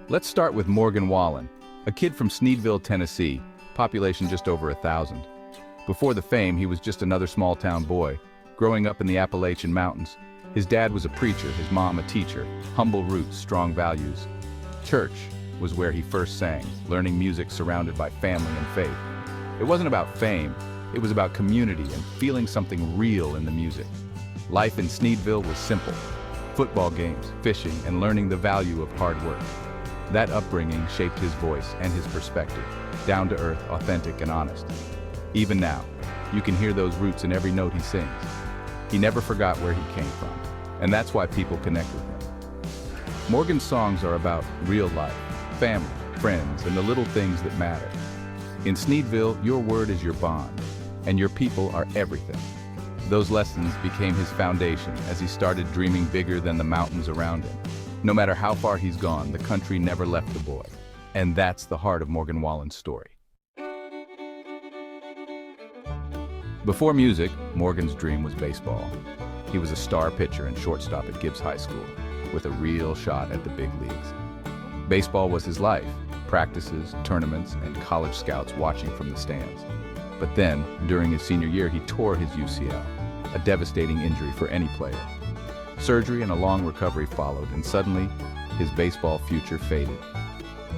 Let's start with Morgan Wallen, a kid from Sneedville, Tennessee, population just over 1,000. Before the fame, he was just another small-town boy, growing up in the Appalachian Mountains. His dad was a preacher, his mom a teacher, humble roots, strong values. Church was where he first sang, learning music surrounded by family and faith. It wasn't about fame, it was about community and feeling something real in the music. Life in Sneedville was simple: football games, fishing, and learning the value of hard work. That upbringing shaped his voice and his perspective, down to earth, authentic, and honest. Even now, you can hear those roots in every note he sings. He never forgot where he came from, and that's why people connect with him. Morgan's songs are about real life, family, friends, and the little things that matter. In Sneedville, your word is your bond, and your people are everything. Those lessons became his foundation as he started dreaming bigger than the mountains around him. No matter how far he's gone, the country never left the boy. And that's the heart of Morgan Wallen's story. Before music, Morgan's dream was baseball. He was a star pitcher and shortstop at Gibbs High School, with a real shot at the big leagues. Baseball was his life: practices, tournaments, and college scouts watching from the stands. But then, during his senior year, he tore his UCL, a devastating injury for any player. Surgery and a long recovery followed, and suddenly, his baseball future faded.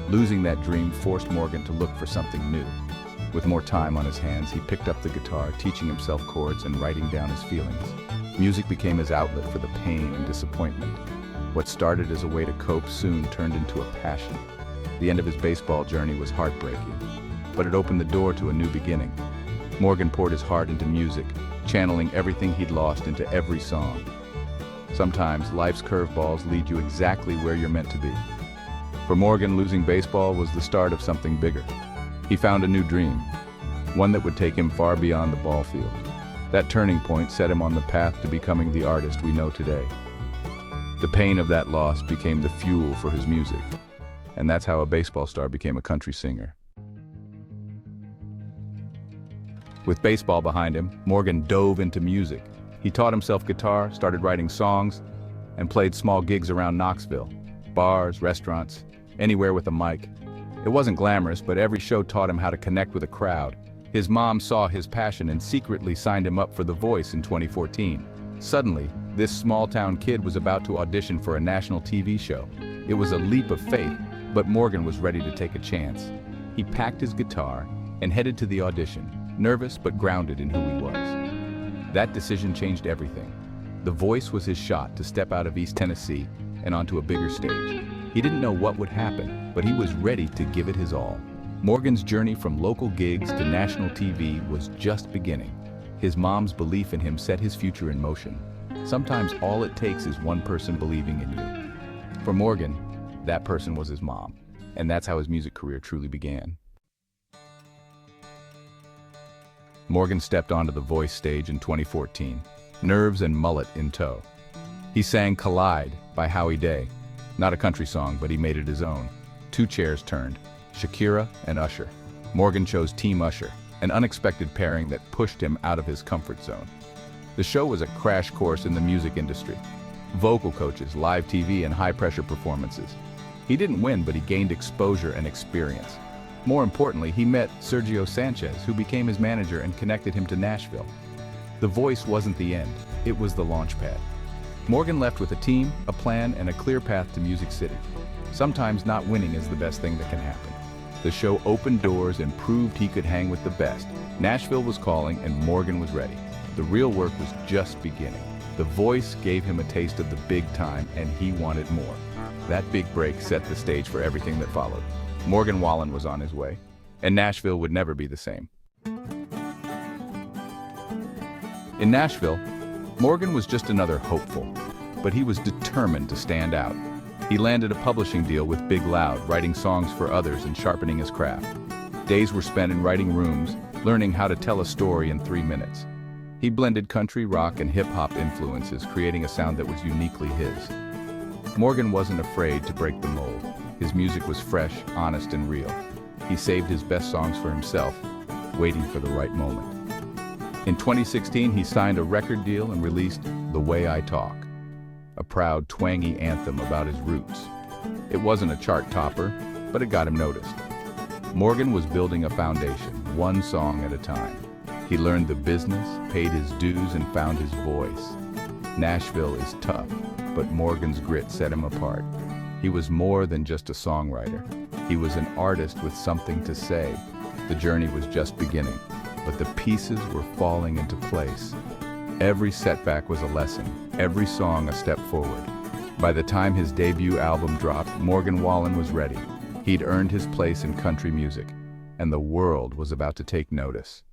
Losing that dream forced Morgan to look for something new. With more time on his hands, he picked up the guitar, teaching himself chords and writing down his feelings. Music became his outlet for the pain and disappointment. What started as a way to cope soon turned into a passion. The end of his baseball journey was heartbreaking, but it opened the door to a new beginning. Morgan poured his heart into music, channeling everything he'd lost into every song. Sometimes life's curveballs lead you exactly where you're meant to be. For Morgan, losing baseball was the start of something bigger. He found a new dream, one that would take him far beyond the ball field. That turning point set him on the path to becoming the artist we know today. The pain of that loss became the fuel for his music, and that's how a baseball star became a country singer. With baseball behind him, Morgan dove into music. He taught himself guitar, started writing songs, and played small gigs around Knoxville. Bars, restaurants, anywhere with a mic. It wasn't glamorous, but every show taught him how to connect with a crowd. His mom saw his passion and secretly signed him up for The Voice in 2014. Suddenly, this small-town kid was about to audition for a national TV show. It was a leap of faith, but Morgan was ready to take a chance. He packed his guitar and headed to the audition, nervous but grounded in who he was. That decision changed everything. The Voice was his shot to step out of East Tennessee and onto a bigger stage. He didn't know what would happen, but he was ready to give it his all. Morgan's journey from local gigs to national TV was just beginning. His mom's belief in him set his future in motion. Sometimes all it takes is one person believing in you. For Morgan, that person was his mom, and that's how his music career truly began. Morgan stepped onto the Voice stage in 2014, nerves and mullet in tow. He sang Collide by Howie Day. Not a country song, but he made it his own. Two chairs turned, Shakira and Usher. Morgan chose Team Usher, an unexpected pairing that pushed him out of his comfort zone. The show was a crash course in the music industry. Vocal coaches, live TV, and high-pressure performances. He didn't win, but he gained exposure and experience. More importantly, he met Sergio Sanchez, who became his manager and connected him to Nashville. The Voice wasn't the end, it was the launchpad. Morgan left with a team, a plan, and a clear path to Music City. Sometimes not winning is the best thing that can happen. The show opened doors and proved he could hang with the best. Nashville was calling and Morgan was ready. The real work was just beginning. The Voice gave him a taste of the big time and he wanted more. That big break set the stage for everything that followed. Morgan Wallen was on his way, and Nashville would never be the same. In Nashville, Morgan was just another hopeful, but he was determined to stand out. He landed a publishing deal with Big Loud, writing songs for others and sharpening his craft. Days were spent in writing rooms, learning how to tell a story in 3 minutes. He blended country, rock, and hip-hop influences, creating a sound that was uniquely his. Morgan wasn't afraid to break the mold. His music was fresh, honest, and real. He saved his best songs for himself, waiting for the right moment. In 2016, he signed a record deal and released The Way I Talk, a proud, twangy anthem about his roots. It wasn't a chart topper, but it got him noticed. Morgan was building a foundation, one song at a time. He learned the business, paid his dues, and found his voice. Nashville is tough, but Morgan's grit set him apart. He was more than just a songwriter. He was an artist with something to say. The journey was just beginning, but the pieces were falling into place. Every setback was a lesson, every song a step forward. By the time his debut album dropped, Morgan Wallen was ready. He'd earned his place in country music, and the world was about to take notice.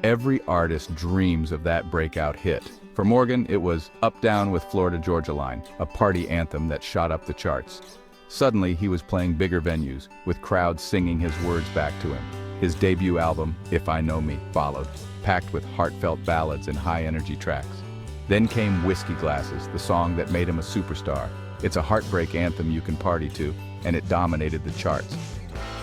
Every artist dreams of that breakout hit. For Morgan, it was Up Down with Florida Georgia Line, a party anthem that shot up the charts. Suddenly, he was playing bigger venues, with crowds singing his words back to him. His debut album, If I Know Me, followed, packed with heartfelt ballads and high-energy tracks. Then came Whiskey Glasses, the song that made him a superstar. It's a heartbreak anthem you can party to, and it dominated the charts.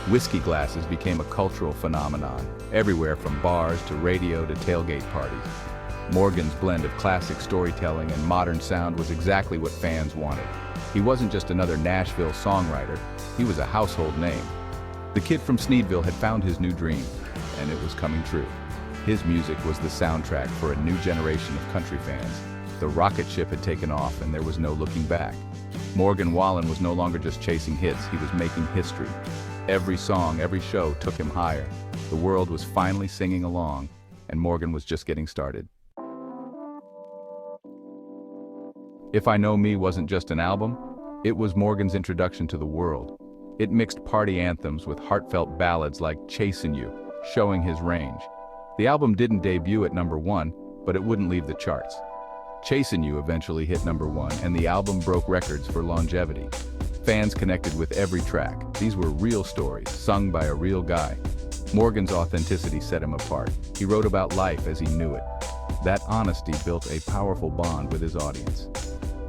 Whiskey Glasses became a cultural phenomenon, everywhere from bars to radio to tailgate parties. Morgan's blend of classic storytelling and modern sound was exactly what fans wanted. He wasn't just another Nashville songwriter, he was a household name. The kid from Sneedville had found his new dream, and it was coming true. His music was the soundtrack for a new generation of country fans. The rocket ship had taken off, and there was no looking back. Morgan Wallen was no longer just chasing hits, he was making history. Every song, every show took him higher. The world was finally singing along, and Morgan was just getting started. If I Know Me wasn't just an album, it was Morgan's introduction to the world. It mixed party anthems with heartfelt ballads like Chasin' You, showing his range. The album didn't debut at #1, but it wouldn't leave the charts. Chasin' You eventually hit #1, and the album broke records for longevity. Fans connected with every track. These were real stories, sung by a real guy. Morgan's authenticity set him apart. He wrote about life as he knew it. That honesty built a powerful bond with his audience.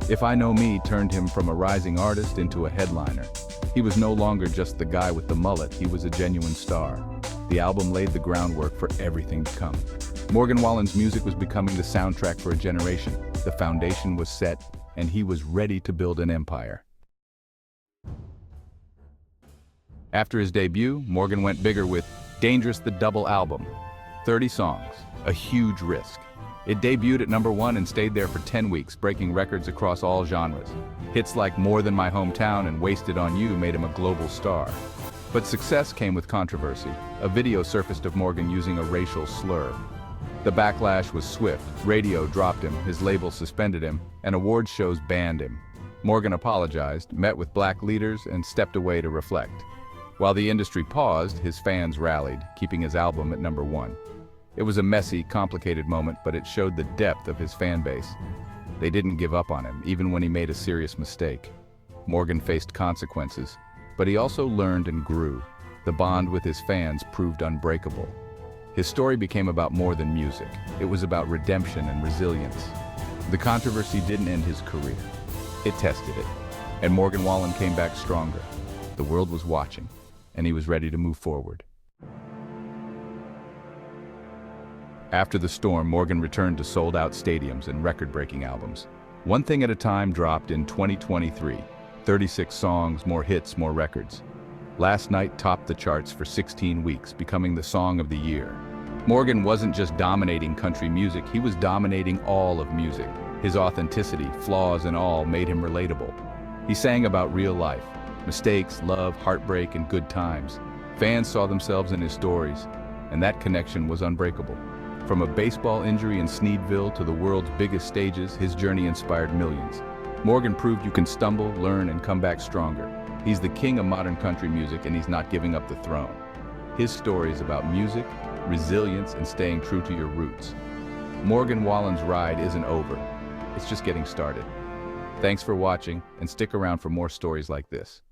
If I Know Me turned him from a rising artist into a headliner. He was no longer just the guy with the mullet, he was a genuine star. The album laid the groundwork for everything to come. Morgan Wallen's music was becoming the soundtrack for a generation. The foundation was set, and he was ready to build an empire. After his debut, Morgan went bigger with Dangerous the Double album. 30 songs, a huge risk. It debuted at #1 and stayed there for 10 weeks, breaking records across all genres. Hits like More Than My Hometown and Wasted on You made him a global star. But success came with controversy. A video surfaced of Morgan using a racial slur. The backlash was swift. Radio dropped him, his label suspended him, and awards shows banned him. Morgan apologized, met with black leaders, and stepped away to reflect. While the industry paused, his fans rallied, keeping his album at #1. It was a messy, complicated moment, but it showed the depth of his fan base. They didn't give up on him, even when he made a serious mistake. Morgan faced consequences, but he also learned and grew. The bond with his fans proved unbreakable. His story became about more than music. It was about redemption and resilience. The controversy didn't end his career. It tested it, and Morgan Wallen came back stronger. The world was watching, and he was ready to move forward. After the storm, Morgan returned to sold-out stadiums and record-breaking albums. One Thing at a Time dropped in 2023. 36 songs, more hits, more records. Last Night topped the charts for 16 weeks, becoming the song of the year. Morgan wasn't just dominating country music, he was dominating all of music. His authenticity, flaws and all, made him relatable. He sang about real life, mistakes, love, heartbreak, and good times. Fans saw themselves in his stories, and that connection was unbreakable. From a baseball injury in Sneedville to the world's biggest stages, his journey inspired millions. Morgan proved you can stumble, learn, and come back stronger. He's the king of modern country music, and he's not giving up the throne. His story is about music, resilience, and staying true to your roots. Morgan Wallen's ride isn't over. It's just getting started. Thanks for watching, and stick around for more stories like this.